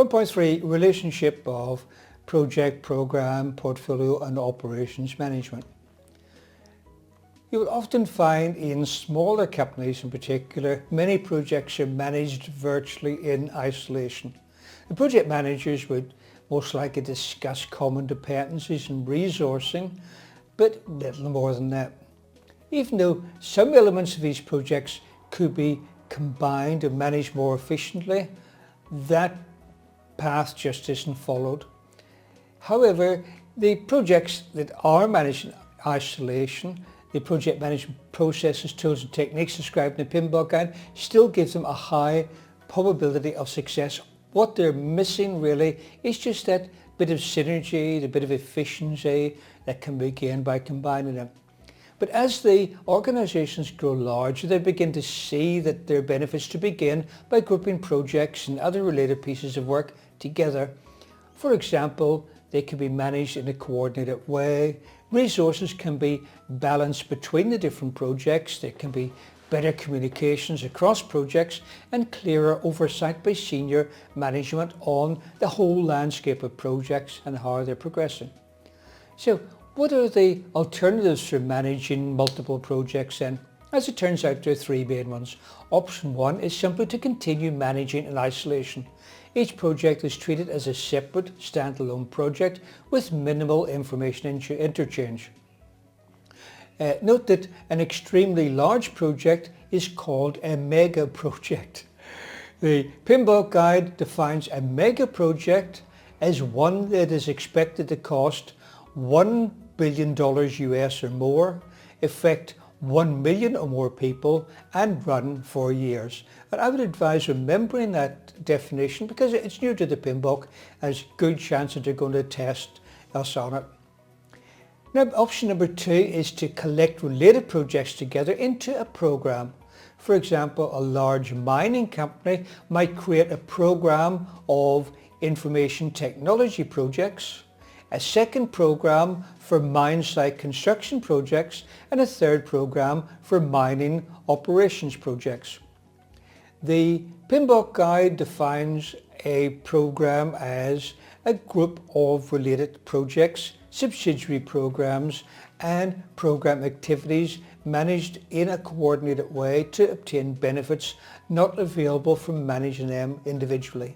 1.3 Relationship of project, program, portfolio and operations management. You will often find in smaller companies in particular, many projects are managed virtually in isolation. The project managers would most likely discuss common dependencies and resourcing, but little more than that. Even though some elements of these projects could be combined and managed more efficiently, that path just isn't followed. However, the projects that are managed in isolation, the project management processes, tools and techniques described in the PMP guide still gives them a high probability of success. What they're missing really is just that bit of synergy, the bit of efficiency that can be gained by combining them. But as the organisations grow larger, they begin to see that there are benefits to be gained by grouping projects and other related pieces of work together. For example, they can be managed in a coordinated way. Resources can be balanced between the different projects. There can be better communications across projects and clearer oversight by senior management on the whole landscape of projects and how they're progressing. So what are the alternatives for managing multiple projects then? As it turns out, there are three main ones. Option one is simply to continue managing in isolation. Each project is treated as a separate standalone project with minimal information interchange. Note that an extremely large project is called a mega project. The PMP guide defines a mega project as one that is expected to cost $1 billion US or more, affect 1 million or more people and run for years. And I would advise remembering that definition because it's new to the PMP and there's a good chance that they're going to test us on it. Now, option number two is to collect related projects together into a program. For example, a large mining company might create a program of information technology projects, a second program for mine site construction projects, and a third program for mining operations projects. The PMP guide defines a program as a group of related projects, subsidiary programs, and program activities managed in a coordinated way to obtain benefits not available from managing them individually.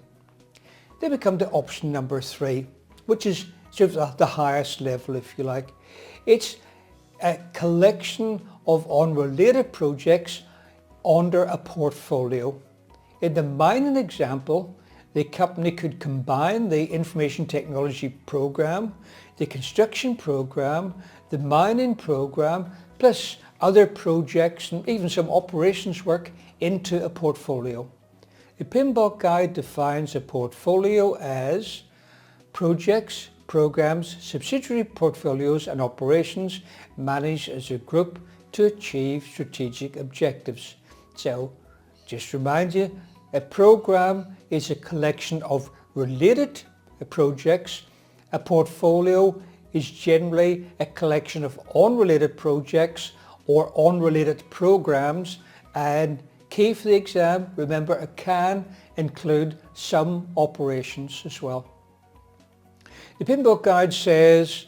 Then we come to option number three, which is sort of the highest level, if you like. It's a collection of unrelated projects under a portfolio. In the mining example, the company could combine the information technology program, the construction program, the mining program, plus other projects and even some operations work into a portfolio. The PMP guide defines a portfolio as projects, programs, subsidiary portfolios and operations managed as a group to achieve strategic objectives. So just remind you, a program is a collection of related projects. A portfolio is generally a collection of unrelated projects or unrelated programs, and key for the exam, remember, it can include some operations as well. The PMP guide says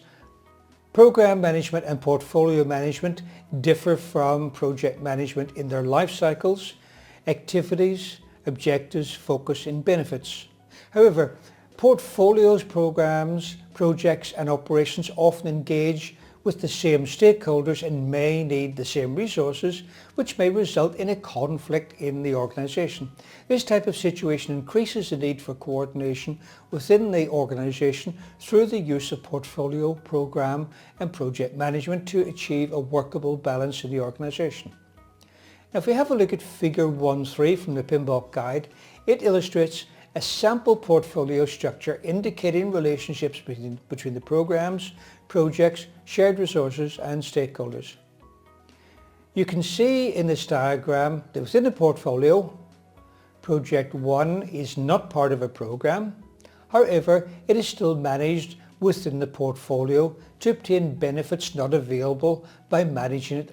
program management and portfolio management differ from project management in their life cycles, activities, objectives, focus and benefits. However, portfolios, programs, projects and operations often engage with the same stakeholders and may need the same resources, which may result in a conflict in the organisation. This type of situation increases the need for coordination within the organisation through the use of portfolio, program and project management to achieve a workable balance in the organisation. Now, if we have a look at figure 1.3 from the PMP guide, it illustrates a sample portfolio structure indicating relationships between the programs, projects, shared resources and stakeholders. You can see in this diagram that within the portfolio, project 1 is not part of a program. However, it is still managed within the portfolio to obtain benefits not available by managing it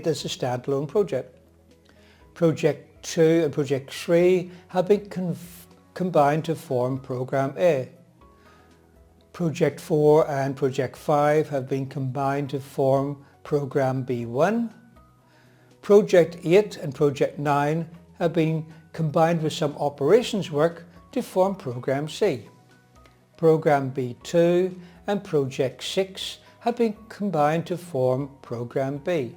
as a standalone project. Project 2 and Project 3 have been combine to form Program A. Project 4 and Project 5 have been combined to form Program B1. Project 8 and Project 9 have been combined with some operations work to form Program C. Program B2 and Project 6 have been combined to form Program B.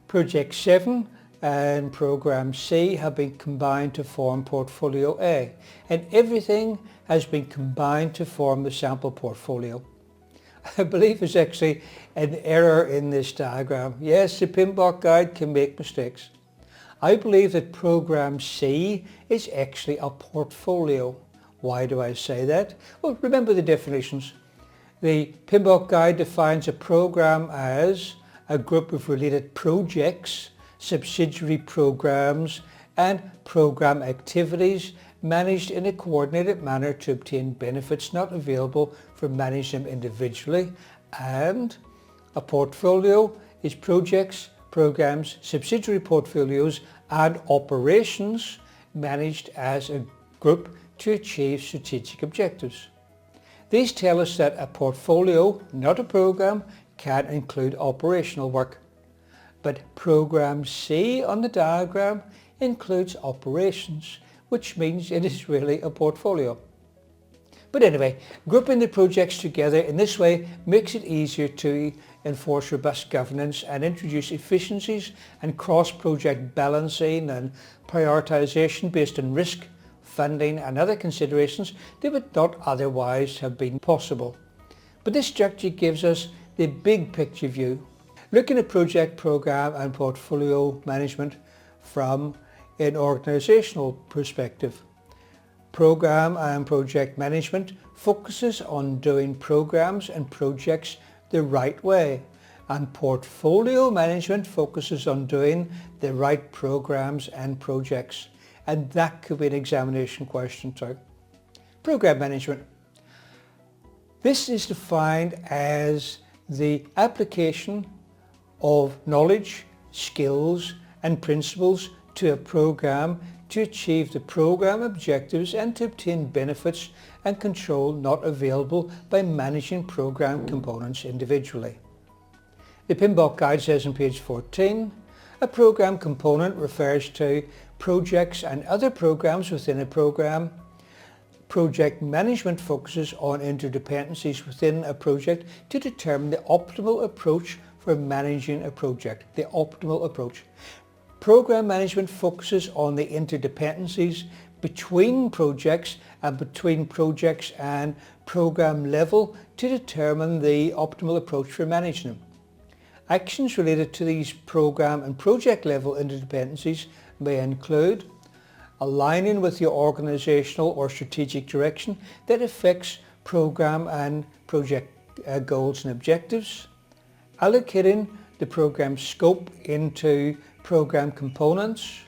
Project 7 and Program C have been combined to form Portfolio A, and everything has been combined to form the sample portfolio. I believe there's actually an error in this diagram. Yes, the PMP guide can make mistakes. I believe that Program C is actually a portfolio. Why do I say that? Well, remember the definitions. The PMP guide defines a program as a group of related projects, subsidiary programs and program activities managed in a coordinated manner to obtain benefits not available for managing them individually. And a portfolio is projects, programs, subsidiary portfolios and operations managed as a group to achieve strategic objectives. These tell us that a portfolio, not a program, can include operational work. But Program C on the diagram includes operations, which means it is really a portfolio. But anyway, grouping the projects together in this way makes it easier to enforce robust governance and introduce efficiencies and cross-project balancing and prioritization based on risk, funding and other considerations that would not otherwise have been possible. But this structure gives us the big picture view, looking at project, program and portfolio management from an organizational perspective. Program and project management focuses on doing programs and projects the right way, and portfolio management focuses on doing the right programs and projects. And that could be an examination question too. Program management. This is defined as the application of knowledge, skills and principles to a program to achieve the program objectives and to obtain benefits and control not available by managing program components individually. The PMP guide says on page 14, a program component refers to projects and other programs within a program. Project management focuses on interdependencies within a project to determine the optimal approach for managing a project. The optimal approach. Program management focuses on the interdependencies between projects and between projects and program level to determine the optimal approach for managing them. Actions related to these program and project level interdependencies may include aligning with your organizational or strategic direction that affects program and project goals and objectives, allocating the program scope into program components,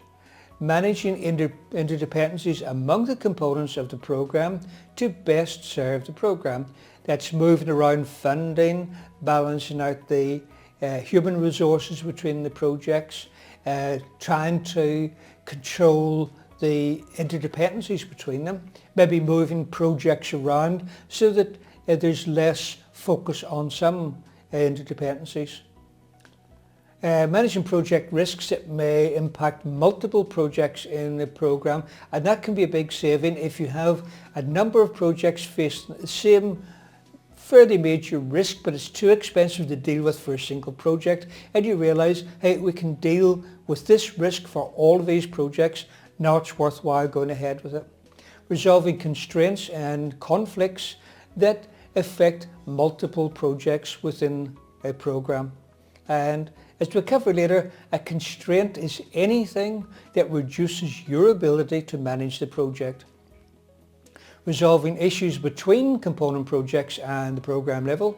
managing interdependencies among the components of the program to best serve the program. That's moving around funding, balancing out the human resources between the projects, trying to control the interdependencies between them, maybe moving projects around so that there's less focus on some interdependencies. Managing project risks that may impact multiple projects in the program, and that can be a big saving if you have a number of projects facing the same fairly major risk, but it's too expensive to deal with for a single project, and you realize, hey, we can deal with this risk for all of these projects. Now it's worthwhile going ahead with it. Resolving constraints and conflicts that affect multiple projects within a program. And as we'll cover later, a constraint is anything that reduces your ability to manage the project. Resolving issues between component projects and the program level.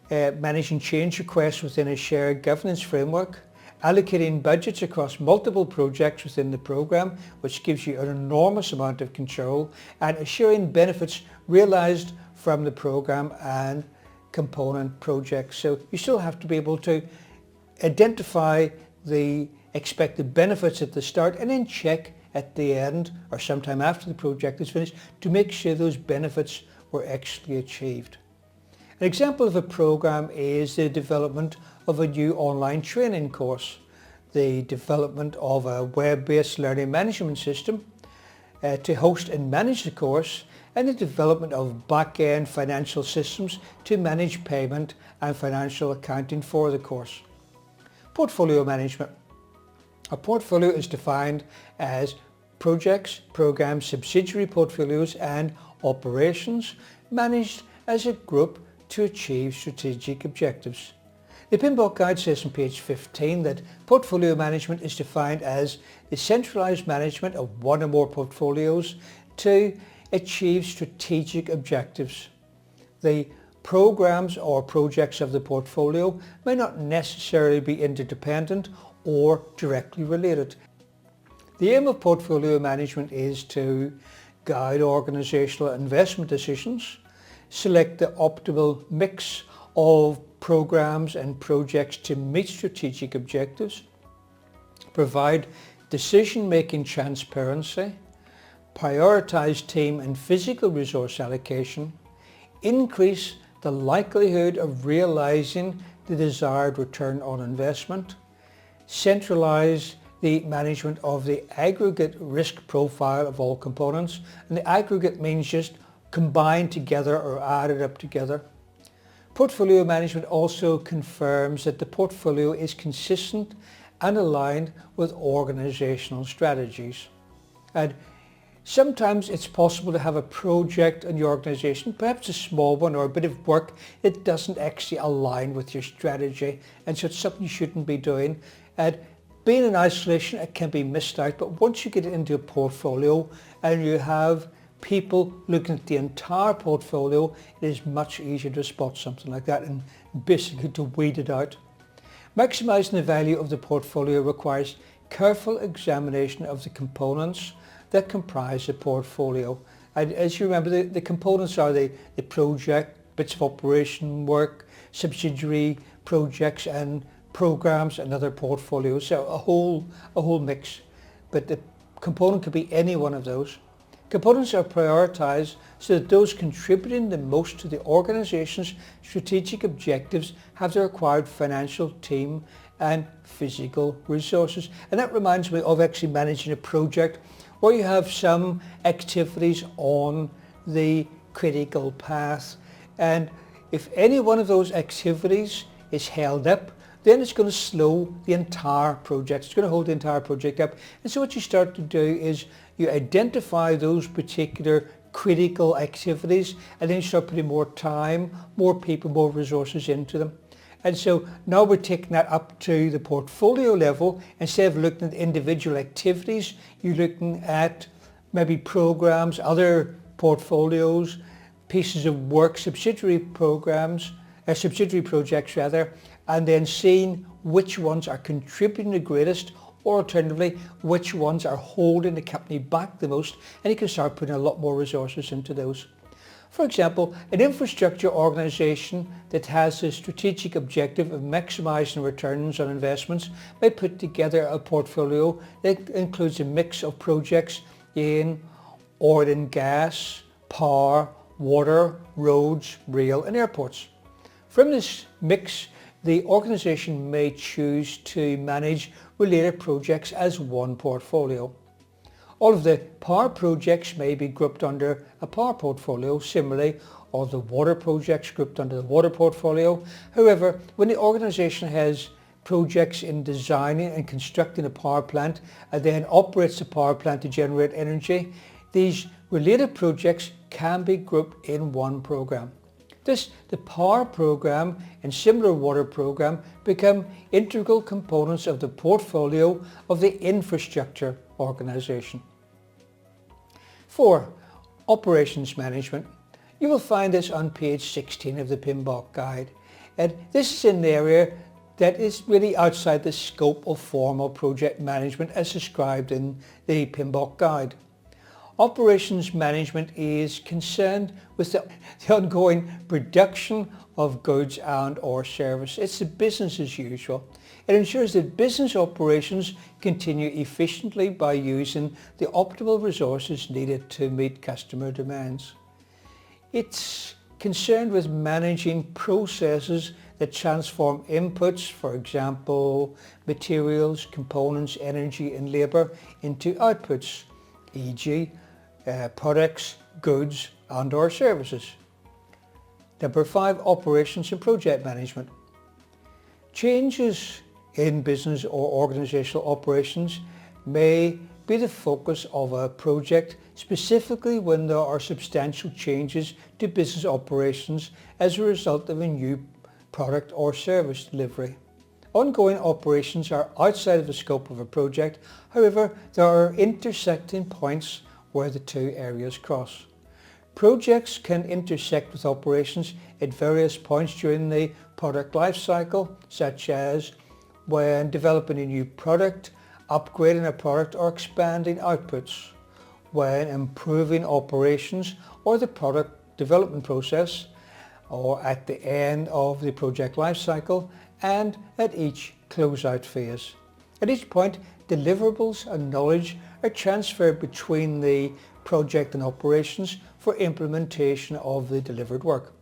Managing change requests within a shared governance framework. Allocating budgets across multiple projects within the program, which gives you an enormous amount of control, and assuring benefits realized from the program and component projects. So you still have to be able to identify the expected benefits at the start and then check at the end or sometime after the project is finished to make sure those benefits were actually achieved. An example of a program is the development of a new online training course, the development of a web-based learning management system to host and manage the course, and the development of back-end financial systems to manage payment and financial accounting for the course. Portfolio management. A portfolio is defined as projects, programs, subsidiary portfolios and operations managed as a group to achieve strategic objectives. The PMP guide says on page 15 that portfolio management is defined as the centralized management of one or more portfolios to achieve strategic objectives. The programs or projects of the portfolio may not necessarily be interdependent or directly related. The aim of portfolio management is to guide organizational investment decisions, select the optimal mix of programs and projects to meet strategic objectives, provide decision-making transparency, prioritize team and physical resource allocation, increase the likelihood of realizing the desired return on investment, centralize the management of the aggregate risk profile of all components, and the aggregate means just combined together or added up together. Portfolio management also confirms that the portfolio is consistent and aligned with organizational strategies. And sometimes it's possible to have a project in your organization, perhaps a small one or a bit of work that doesn't actually align with your strategy, and so it's something you shouldn't be doing. And being in isolation, it can be missed out, but once you get it into a portfolio and you have people looking at the entire portfolio, it is much easier to spot something like that and basically to weed it out. Maximizing the value of the portfolio requires careful examination of the components that comprise the portfolio. And as you remember, the components are the project, bits of operation work, subsidiary projects and programs and other portfolios. So a whole mix. But the component could be any one of those. Components are prioritized so that those contributing the most to the organization's strategic objectives have the required financial, team and physical resources. And that reminds me of actually managing a project where you have some activities on the critical path, and if any one of those activities is held up, then it's going to slow the entire project. It's going to hold the entire project up. And so what you start to do is you identify those particular critical activities, and then you start putting more time, more people, more resources into them. And so now we're taking that up to the portfolio level. Instead of looking at individual activities, you're looking at maybe programs, other portfolios, pieces of work, subsidiary projects rather, and then seeing which ones are contributing the greatest, or alternatively, which ones are holding the company back the most, and you can start putting a lot more resources into those. For example, an infrastructure organization that has a strategic objective of maximizing returns on investments may put together a portfolio that includes a mix of projects in oil and gas, power, water, roads, rail and airports. From this mix, the organization may choose to manage related projects as one portfolio. All of the power projects may be grouped under a power portfolio. Similarly, all the water projects grouped under the water portfolio. However, when the organization has projects in designing and constructing a power plant and then operates the power plant to generate energy, these related projects can be grouped in one program. The power program and similar water program become integral components of the portfolio of the infrastructure organization. 4. Operations management. You will find this on page 16 of the PMP guide. And this is an area that is really outside the scope of formal project management as described in the PMP guide. Operations management is concerned with the ongoing production of goods and or service. It's the business as usual. It ensures that business operations continue efficiently by using the optimal resources needed to meet customer demands. It's concerned with managing processes that transform inputs, for example, materials, components, energy and labour, into outputs, e.g. products, goods and or services. Number 5, operations and project management. Changes in business or organisational operations may be the focus of a project, specifically when there are substantial changes to business operations as a result of a new product or service delivery. Ongoing operations are outside of the scope of a project. However, there are intersecting points where the two areas cross. Projects can intersect with operations at various points during the product life cycle, such as when developing a new product, upgrading a product or expanding outputs, when improving operations or the product development process, or at the end of the project life cycle and at each closeout phase. At each point, deliverables and knowledge are transferred between the project and operations for implementation of the delivered work.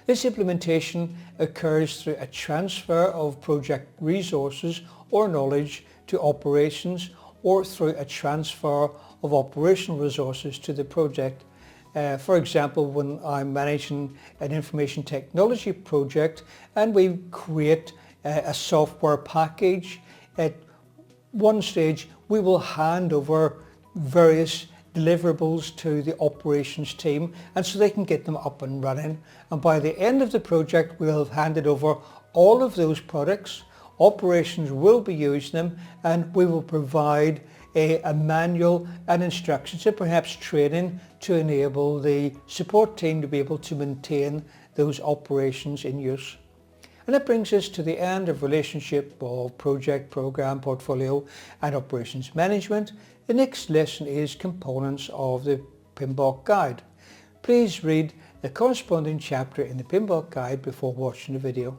This implementation occurs through a transfer of project resources or knowledge to operations, or through a transfer of operational resources to the project. For example, when I'm managing an information technology project and we create a software package, at one stage we will hand over various deliverables to the operations team, and so they can get them up and running, and by the end of the project we'll have handed over all of those products. Operations will be using them, and we will provide a manual and instructions and perhaps training to enable the support team to be able to maintain those operations in use. And that brings us to the end of relationship of project, program, portfolio and operations management. The next lesson is components of the PMP guide. Please read the corresponding chapter in the PMP guide before watching the video.